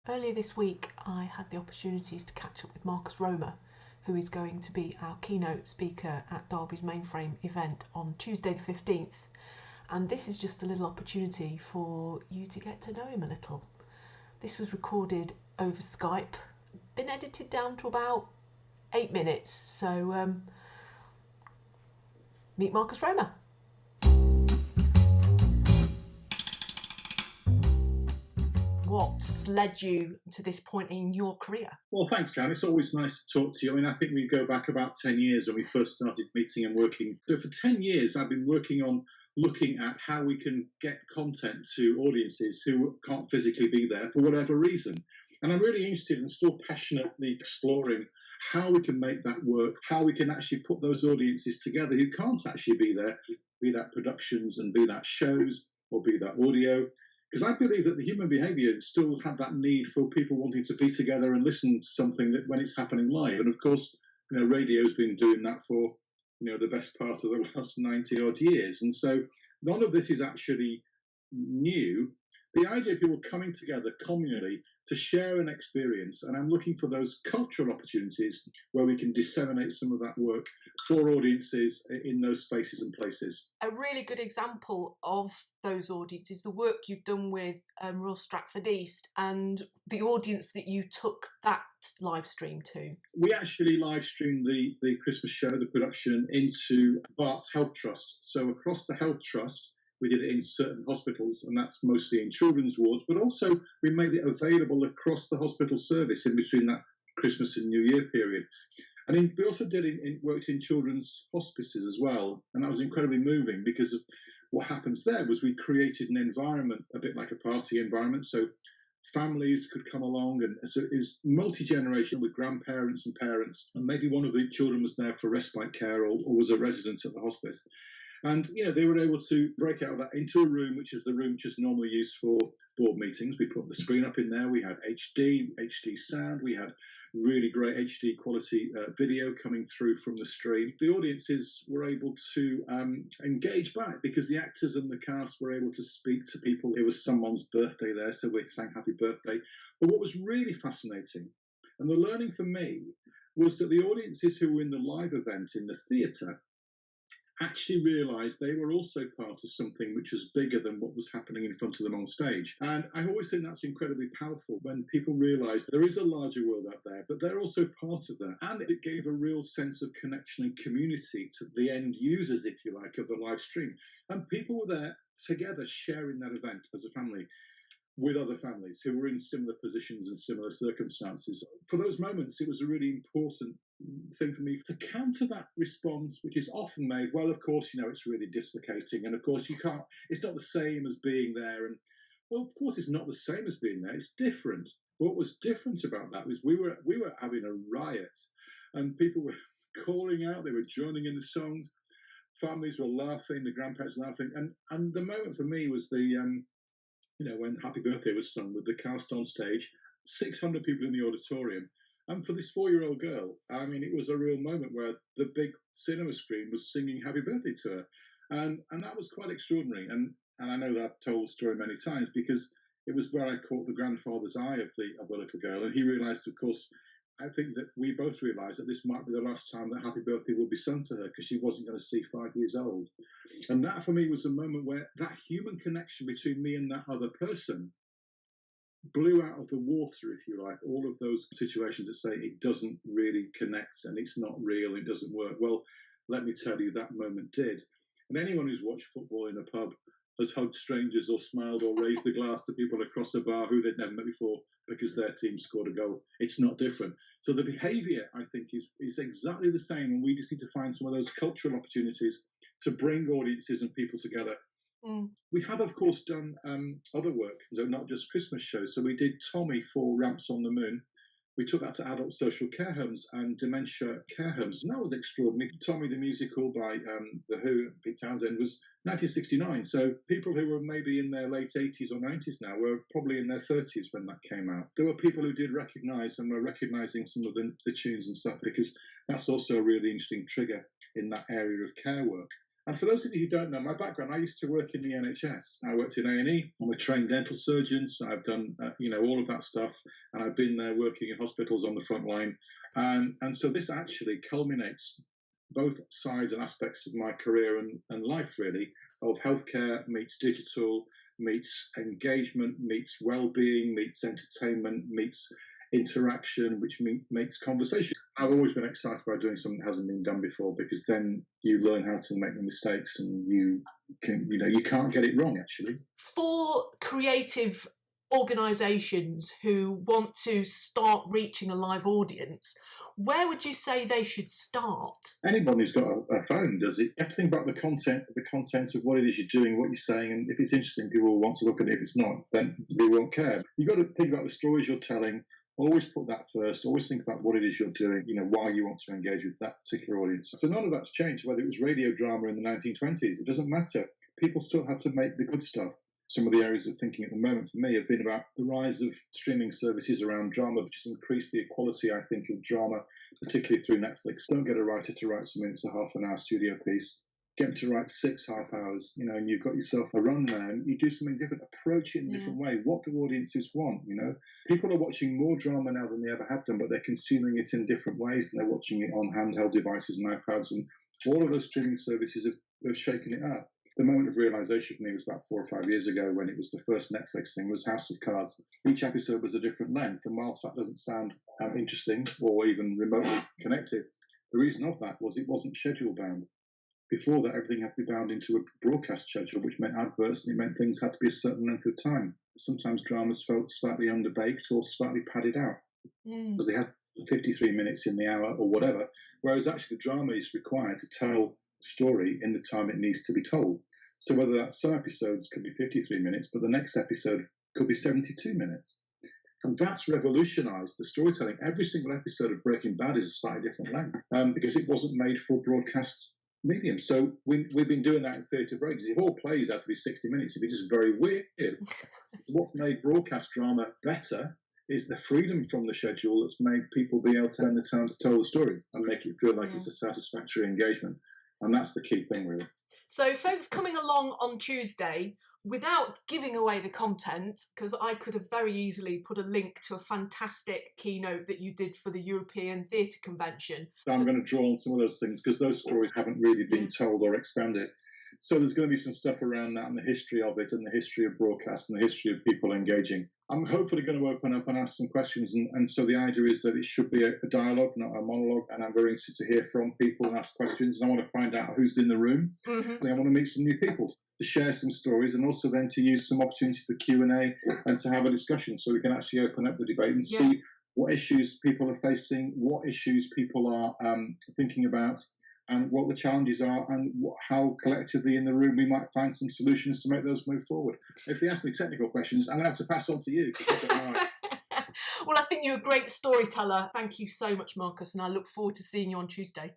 Earlier this week, I had the opportunities to catch up with Roma, who is going to be our keynote speaker at Derby's Mainframe event on Tuesday the 15th. And this is just a little opportunity for you to get to know him a little. This was recorded over Skype, been edited down to about 8 minutes. So meet Roma. What led you to this point in your career? Well, thanks, Caron. It's always nice to talk to you. I mean, I think we go back about 10 years when we first started meeting and working. So for 10 years, I've been working on looking at how we can get content to audiences who can't physically be there for whatever reason. And I'm really interested and still passionately exploring how we can make that work, how we can actually put those audiences together who can't actually be there, be that productions and be that shows or be that audio. Because I believe that the human behaviour still have that need for people wanting to be together and listen to something that when it's happening live. And of course, radio's been doing that for the best part of the last 90 odd years. And so none of this is actually new. The idea of people coming together communally to share an experience, and I'm looking for those cultural opportunities where we can disseminate some of that work for audiences in those spaces and places. A really good example of those audiences, the work you've done with Royal Stratford East and the audience that you took that live stream to. We actually live streamed the Christmas show, the production, into Bart's Health Trust. So across the Health Trust, we did it in certain hospitals, and that's mostly in children's wards, but also we made it available across the hospital service in between that Christmas and New Year period. And we also worked in children's hospices as well, and that was incredibly moving because of what happens there was we created an environment, a bit like a party environment, so families could come along, and so it was multi-generational with grandparents and parents, and maybe one of the children was there for respite care or was a resident at the hospice. And they were able to break out of that into a room, which is the room which is normally used for board meetings. We put the screen up in there. We had HD sound. We had really great HD quality video coming through from the stream. The audiences were able to engage back because the actors and the cast were able to speak to people. It was someone's birthday there, so we sang happy birthday. But what was really fascinating, and the learning for me, was that the audiences who were in the live event in the theatre actually realised they were also part of something which was bigger than what was happening in front of them on stage. And I always think that's incredibly powerful when people realise there is a larger world out there, but they're also part of that. And it gave a real sense of connection and community to the end users, if you like, of the live stream. And people were there together sharing that event as a family with other families who were in similar positions and similar circumstances. For those moments, it was a really important thing for me to counter that response, which is often made, well, of course, it's really dislocating, and of course you can't, it's not the same as being there. And well, of course it's not the same as being there, it's different. What was different about that was we were having a riot, and people were calling out, they were joining in the songs, families were laughing, the grandparents were laughing, and the moment for me was when Happy Birthday was sung with the cast on stage, 600 people in the auditorium. And for this 4-year-old girl, I mean, it was a real moment where the big cinema screen was singing Happy Birthday to her. And that was quite extraordinary. And I know that I've told the story many times because it was where I caught the grandfather's eye of the little girl. And he realised, of course, I think that we both realised that this might be the last time that Happy Birthday would be sung to her because she wasn't going to see 5 years old. And that for me was a moment where that human connection between me and that other person blew out of the water, if you like, all of those situations that say it doesn't really connect and it's not real, it doesn't work. Well, let me tell you, that moment did. And anyone who's watched football in a pub has hugged strangers or smiled or raised a glass to people across a bar who they'd never met before because their team scored a goal. It's not different. So the behaviour, I think, is exactly the same, and we just need to find some of those cultural opportunities to bring audiences and people together. We have, of course, done other work, not just Christmas shows. So we did Tommy for Ramps on the Moon. We took that to adult social care homes and dementia care homes, and that was extraordinary. Tommy the musical by The Who, Pete Townsend, was 1969. So people who were maybe in their late 80s or 90s now were probably in their 30s when that came out. There were people who did recognise and were recognising some of the tunes and stuff, because that's also a really interesting trigger in that area of care work. And for those of you who don't know my background, I used to work in the NHS. I worked in A&E. I'm a trained dental surgeon, so I've done all of that stuff, and I've been there working in hospitals on the front line. And so this actually culminates both sides and aspects of my career and life, really, of healthcare meets digital, meets engagement, meets well-being, meets entertainment, meets interaction, which makes conversation. I've always been excited by doing something that hasn't been done before, because then you learn how to make the mistakes, and you can't get it wrong, actually. For creative organisations who want to start reaching a live audience, where would you say they should start? Anyone who's got a phone does it. You have to think about the content of what it is you're doing, what you're saying, and if it's interesting, people will want to look at it. If it's not, then they won't care. You've got to think about the stories you're telling. Always put that first. Always think about what it is you're doing, why you want to engage with that particular audience. So none of that's changed, whether it was radio drama in the 1920s. It doesn't matter. People still have to make the good stuff. Some of the areas of thinking at the moment for me have been about the rise of streaming services around drama, which has increased the equality, I think, of drama, particularly through Netflix. Don't get a writer to write something that's a half an hour studio piece. Get them to write 6 half hours, and you've got yourself a run there, and you do something different, approach it in a different way. What do audiences want? People are watching more drama now than they ever have done, but they're consuming it in different ways, and they're watching it on handheld devices and iPads, and all of those streaming services have shaken it up. The moment of realization for me was about 4 or 5 years ago, when it was the first Netflix thing, was House of Cards. Each episode was a different length, and whilst that doesn't sound interesting or even remotely connected, the reason of that was it wasn't schedule bound. Before that, everything had to be bound into a broadcast schedule, which meant adverts, and it meant things had to be a certain length of time. Sometimes dramas felt slightly underbaked or slightly padded out, because they had 53 minutes in the hour or whatever, whereas actually the drama is required to tell the story in the time it needs to be told. So whether that's some episodes could be 53 minutes, but the next episode could be 72 minutes. And that's revolutionised the storytelling. Every single episode of Breaking Bad is a slightly different length, because it wasn't made for broadcast medium. So we've been doing that in theatre for ages. If all plays had to be 60 minutes, it'd be just very weird. What made broadcast drama better is the freedom from the schedule that's made people be able to spend the time to tell the story and make it feel like it's a satisfactory engagement. And that's the key thing, really. So folks coming along on Tuesday, without giving away the content, because I could have very easily put a link to a fantastic keynote that you did for the European Theatre Convention. I'm going to draw on some of those things, because those stories haven't really been told or expanded. So there's going to be some stuff around that, and the history of it, and the history of broadcast, and the history of people engaging. I'm hopefully going to open up and ask some questions, and so the idea is that it should be a dialogue, not a monologue, and I'm very interested to hear from people and ask questions, and I want to find out who's in the room. I want to meet some new people to share some stories, and also then to use some opportunity for Q&A and to have a discussion, so we can actually open up the debate and see what issues people are facing, what issues people are thinking about, and what the challenges are, and how collectively in the room we might find some solutions to make those move forward. If they ask me technical questions, I'm going to have to pass on to you. Well, I think you're a great storyteller. Thank you so much, Marcus, and I look forward to seeing you on Tuesday.